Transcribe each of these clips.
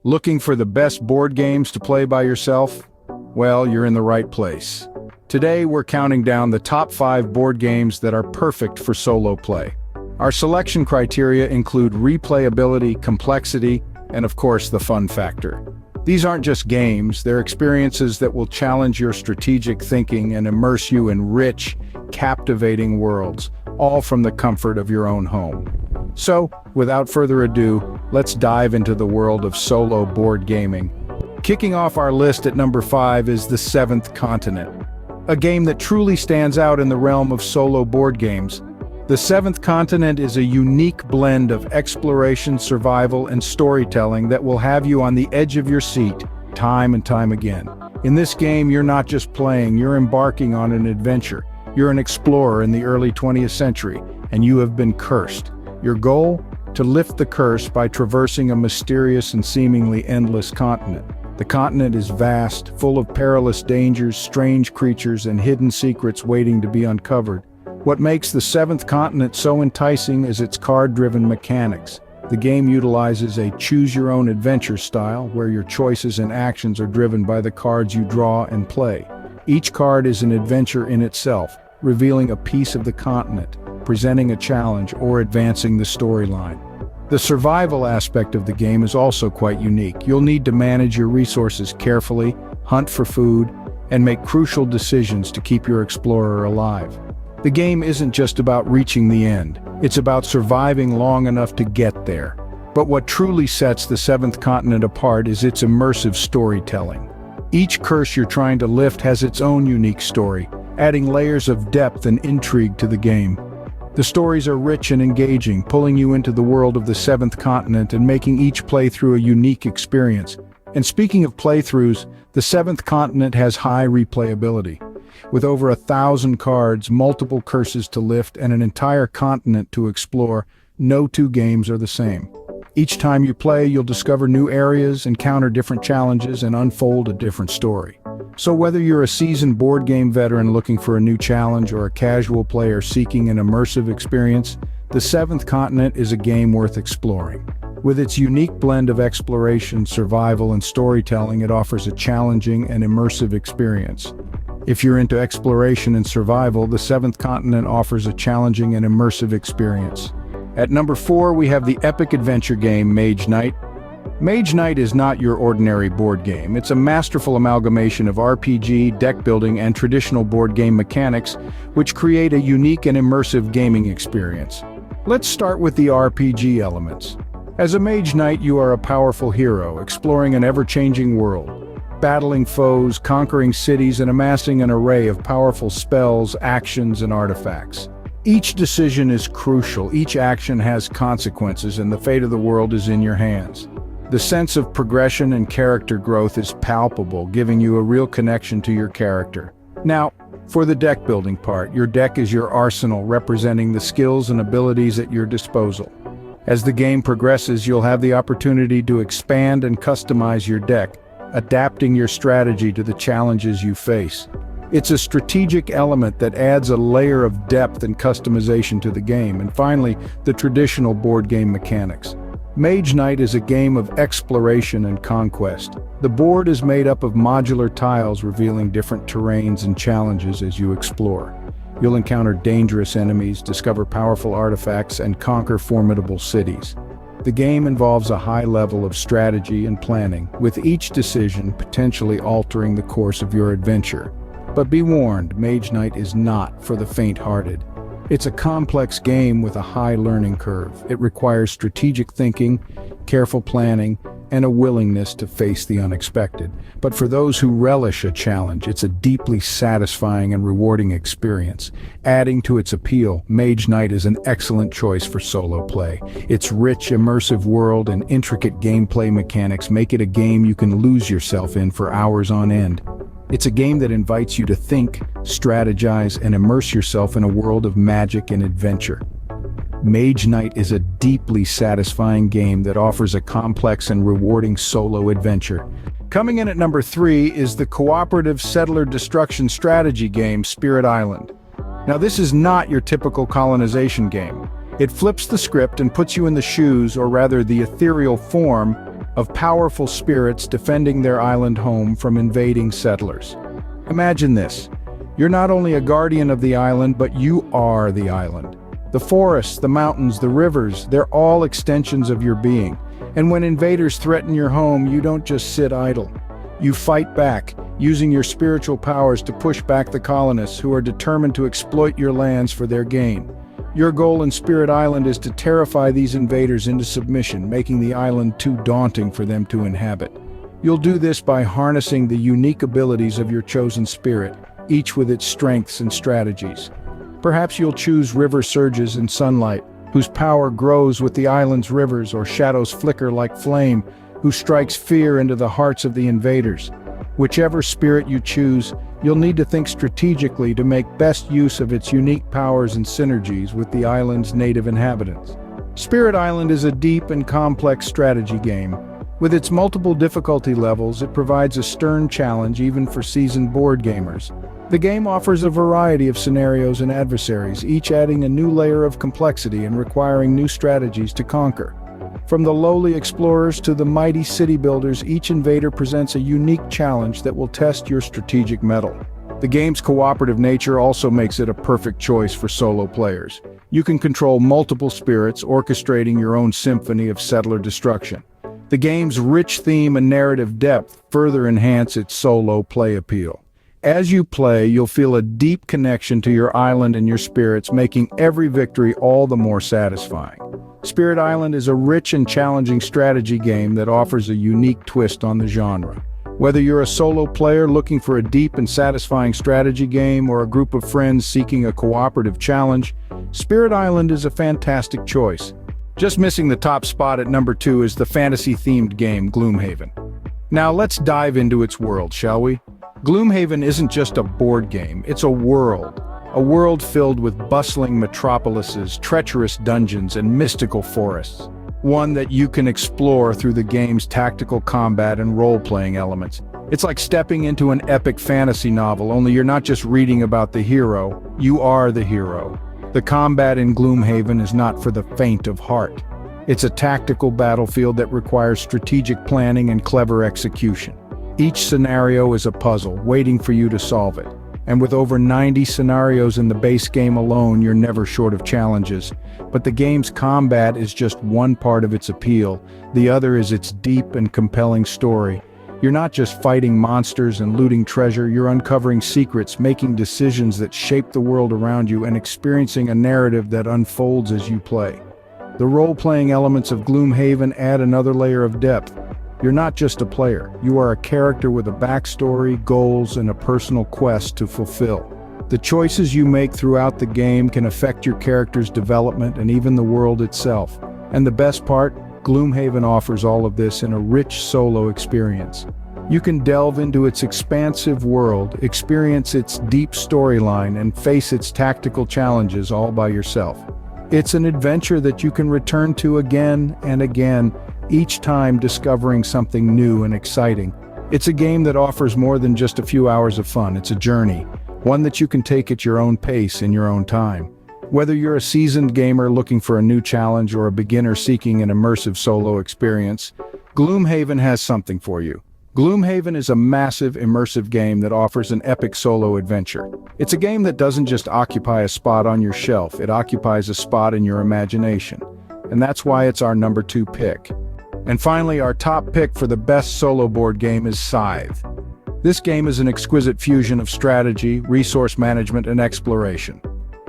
Looking for the best board games to play by yourself? Well, you're in the right place. Today, we're counting down the top 5 board games that are perfect for solo play. Our selection criteria include replayability, complexity, and of course, the fun factor. These aren't just games, they're experiences that will challenge your strategic thinking and immerse you in rich, captivating worlds, all from the comfort of your own home. So, without further ado, let's dive into the world of solo board gaming. Kicking off our list at number 5 is The Seventh Continent, a game that truly stands out in the realm of solo board games. The Seventh Continent is a unique blend of exploration, survival, and storytelling that will have you on the edge of your seat time and time again. In this game, you're not just playing, you're embarking on an adventure. You're an explorer in the early 20th century, and you have been cursed. Your goal? To lift the curse by traversing a mysterious and seemingly endless continent. The continent is vast, full of perilous dangers, strange creatures, and hidden secrets waiting to be uncovered. What makes The Seventh Continent so enticing is its card-driven mechanics. The game utilizes a choose-your-own-adventure style, where your choices and actions are driven by the cards you draw and play. Each card is an adventure in itself, revealing a piece of the continent, presenting a challenge, or advancing the storyline. The survival aspect of the game is also quite unique. You'll need to manage your resources carefully, hunt for food, and make crucial decisions to keep your explorer alive. The game isn't just about reaching the end, it's about surviving long enough to get there. But what truly sets The Seventh Continent apart is its immersive storytelling. Each curse you're trying to lift has its own unique story, adding layers of depth and intrigue to the game. The stories are rich and engaging, pulling you into the world of The Seventh Continent and making each playthrough a unique experience. And speaking of playthroughs, The Seventh Continent has high replayability. With over 1,000 cards, multiple curses to lift, and an entire continent to explore, no two games are the same. Each time you play, you'll discover new areas, encounter different challenges, and unfold a different story. So whether you're a seasoned board game veteran looking for a new challenge or a casual player seeking an immersive experience, The Seventh Continent is a game worth exploring. With its unique blend of exploration, survival, and storytelling, it offers a challenging and immersive experience. If you're into exploration and survival, The Seventh Continent offers a challenging and immersive experience. At number 4, we have the epic adventure game Mage Knight. Mage Knight is not your ordinary board game. It's a masterful amalgamation of RPG, deck building, and traditional board game mechanics, which create a unique and immersive gaming experience. Let's start with the RPG elements. As a Mage Knight, you are a powerful hero, exploring an ever-changing world, battling foes, conquering cities, and amassing an array of powerful spells, actions, and artifacts. Each decision is crucial, each action has consequences, and the fate of the world is in your hands. The sense of progression and character growth is palpable, giving you a real connection to your character. Now, for the deck building part, your deck is your arsenal, representing the skills and abilities at your disposal. As the game progresses, you'll have the opportunity to expand and customize your deck, adapting your strategy to the challenges you face. It's a strategic element that adds a layer of depth and customization to the game. And finally, the traditional board game mechanics. Mage Knight is a game of exploration and conquest. The board is made up of modular tiles revealing different terrains and challenges as you explore. You'll encounter dangerous enemies, discover powerful artifacts, and conquer formidable cities. The game involves a high level of strategy and planning, with each decision potentially altering the course of your adventure. But be warned, Mage Knight is not for the faint-hearted. It's a complex game with a high learning curve. It requires strategic thinking, careful planning, and a willingness to face the unexpected. But for those who relish a challenge, it's a deeply satisfying and rewarding experience. Adding to its appeal, Mage Knight is an excellent choice for solo play. Its rich, immersive world and intricate gameplay mechanics make it a game you can lose yourself in for hours on end. It's a game that invites you to think, strategize, and immerse yourself in a world of magic and adventure. Mage Knight is a deeply satisfying game that offers a complex and rewarding solo adventure. Coming in at number 3 is the cooperative settler destruction strategy game Spirit Island. Now, this is not your typical colonization game. It flips the script and puts you in the shoes, or rather the ethereal form, of powerful spirits defending their island home from invading settlers. Imagine this. You're not only a guardian of the island, but you are the island. The forests, the mountains, the rivers, they're all extensions of your being. And when invaders threaten your home, you don't just sit idle. You fight back, using your spiritual powers to push back the colonists who are determined to exploit your lands for their gain. Your goal in Spirit Island is to terrify these invaders into submission, making the island too daunting for them to inhabit. You'll do this by harnessing the unique abilities of your chosen spirit, each with its strengths and strategies. Perhaps you'll choose River Surges and Sunlight, whose power grows with the island's rivers, or Shadows Flicker like Flame, who strikes fear into the hearts of the invaders. Whichever spirit you choose, you'll need to think strategically to make best use of its unique powers and synergies with the island's native inhabitants. Spirit Island is a deep and complex strategy game. With its multiple difficulty levels, it provides a stern challenge even for seasoned board gamers. The game offers a variety of scenarios and adversaries, each adding a new layer of complexity and requiring new strategies to conquer. From the lowly explorers to the mighty city builders, each invader presents a unique challenge that will test your strategic mettle. The game's cooperative nature also makes it a perfect choice for solo players. You can control multiple spirits, orchestrating your own symphony of settler destruction. The game's rich theme and narrative depth further enhance its solo play appeal. As you play, you'll feel a deep connection to your island and your spirits, making every victory all the more satisfying. Spirit Island is a rich and challenging strategy game that offers a unique twist on the genre. Whether you're a solo player looking for a deep and satisfying strategy game or a group of friends seeking a cooperative challenge, Spirit Island is a fantastic choice. Just missing the top spot at number 2 is the fantasy-themed game Gloomhaven. Now let's dive into its world, shall we? Gloomhaven isn't just a board game, it's a world filled with bustling metropolises, treacherous dungeons, and mystical forests. One that you can explore through the game's tactical combat and role-playing elements. It's like stepping into an epic fantasy novel, only you're not just reading about the hero, you are the hero. The combat in Gloomhaven is not for the faint of heart. It's a tactical battlefield that requires strategic planning and clever execution. Each scenario is a puzzle, waiting for you to solve it. And with over 90 scenarios in the base game alone, you're never short of challenges. But the game's combat is just one part of its appeal. The other is its deep and compelling story. You're not just fighting monsters and looting treasure, you're uncovering secrets, making decisions that shape the world around you, and experiencing a narrative that unfolds as you play. The role-playing elements of Gloomhaven add another layer of depth. You're not just a player, you are a character with a backstory, goals, and a personal quest to fulfill. The choices you make throughout the game can affect your character's development and even the world itself. And the best part? Gloomhaven offers all of this in a rich solo experience. You can delve into its expansive world, experience its deep storyline, and face its tactical challenges all by yourself. It's an adventure that you can return to again and again, each time discovering something new and exciting. It's a game that offers more than just a few hours of fun. It's a journey, one that you can take at your own pace in your own time. Whether you're a seasoned gamer looking for a new challenge or a beginner seeking an immersive solo experience, Gloomhaven has something for you. Gloomhaven is a massive, immersive game that offers an epic solo adventure. It's a game that doesn't just occupy a spot on your shelf, it occupies a spot in your imagination. And that's why it's our number 2 pick. And finally, our top pick for the best solo board game is Scythe. This game is an exquisite fusion of strategy, resource management, and exploration.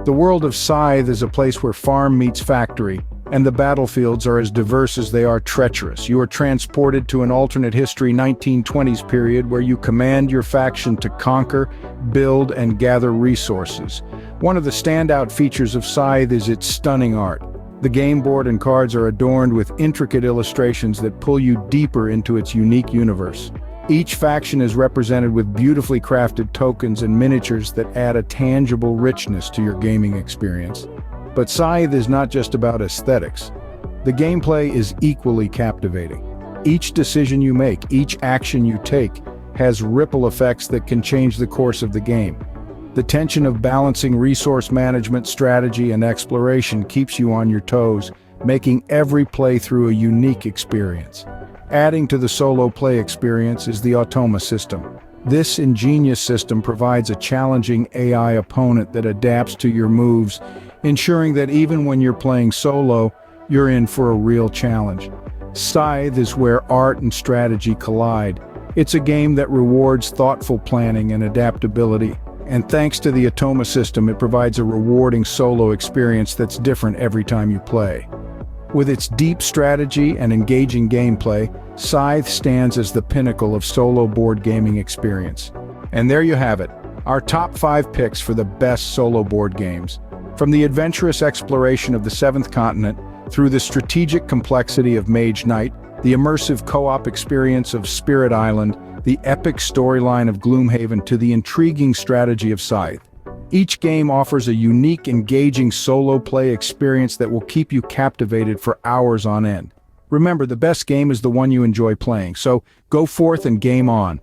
The world of Scythe is a place where farm meets factory, and the battlefields are as diverse as they are treacherous. You are transported to an alternate history 1920s period where you command your faction to conquer, build, and gather resources. One of the standout features of Scythe is its stunning art. The game board and cards are adorned with intricate illustrations that pull you deeper into its unique universe. Each faction is represented with beautifully crafted tokens and miniatures that add a tangible richness to your gaming experience. But Scythe is not just about aesthetics. The gameplay is equally captivating. Each decision you make, each action you take, has ripple effects that can change the course of the game. The tension of balancing resource management, strategy, and exploration keeps you on your toes, making every playthrough a unique experience. Adding to the solo play experience is the Automa system. This ingenious system provides a challenging AI opponent that adapts to your moves, ensuring that even when you're playing solo, you're in for a real challenge. Scythe is where art and strategy collide. It's a game that rewards thoughtful planning and adaptability, and thanks to the Automa system, it provides a rewarding solo experience that's different every time you play. With its deep strategy and engaging gameplay, Scythe stands as the pinnacle of solo board gaming experience. And there you have it, our top 5 picks for the best solo board games. From the adventurous exploration of the seventh continent, through the strategic complexity of Mage, the immersive co-op experience of Spirit Island, the epic storyline of Gloomhaven, to the intriguing strategy of Scythe. Each game offers a unique, engaging solo play experience that will keep you captivated for hours on end. Remember, the best game is the one you enjoy playing, so go forth and game on.